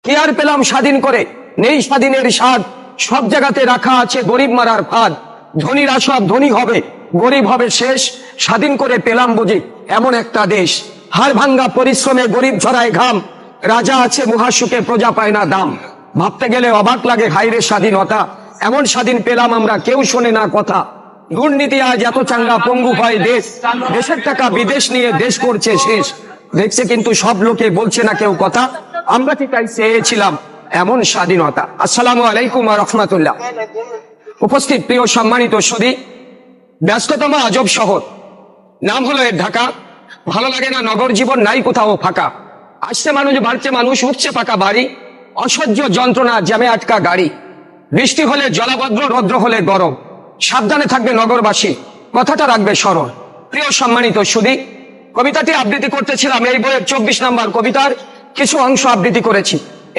কি আর পেলাম স্বাধীন করে, নেই স্বাধীনের স্বাদ, সব জায়গাতে রাখা আছে গরিব মারার ফাঁদ। ধনীরা সব ধনী হবে, গরিব হবে শেষ, স্বাধীন করে পেলাম বুঝি এমন একটা দেশ। হাড় ভাঙ্গা পরিশ্রমে গরিব ঝরায় ঘাম, রাজা আছে মহাসুখে প্রজা পায় না দাম। ভাবতে গেলে অবাক লাগে হাইরে স্বাধীনতা, এমন স্বাধীন পেলাম আমরা কেউ শোনে না কথা। দুর্নীতি আজ এত চাঙ্গা পঙ্গু হয় দেশ, দেশের টাকা বিদেশ নিয়ে দেশ করছে শেষ। দেখছে কিন্তু সব লোকে বলছে না কেউ কথা, আমরা কি তাই চেয়েছিলাম এমন স্বাধীনতা। আসসালামু আলাইকুম ওয়া রাহমাতুল্লাহ। উপস্থিত প্রিয় সম্মানিত সুধী, ব্যস্ততম আজব শহর, নাম হলো এর ঢাকা। ভালো লাগে না নগর জীবন, নাই কোথাও ফাঁকা। আসছে মানুষ, বাড়ছে মানুষ, উঠছে পাকা বাড়ি, অসহ্য যন্ত্রণা জ্যামে আটকা গাড়ি। বৃষ্টি হলে জলাবদ্ধ, রৌদ্র হলে গরম, সাবধানে থাকবে নগরবাসী, কথাটা রাখবে স্মরণ। প্রিয় সম্মানিত সুধী, কবিতাটি আবৃত্তি করতেছিলাম, এই বইয়ের 24 নম্বর কবিতার কিছু অংশ আবৃত্তি করেছি।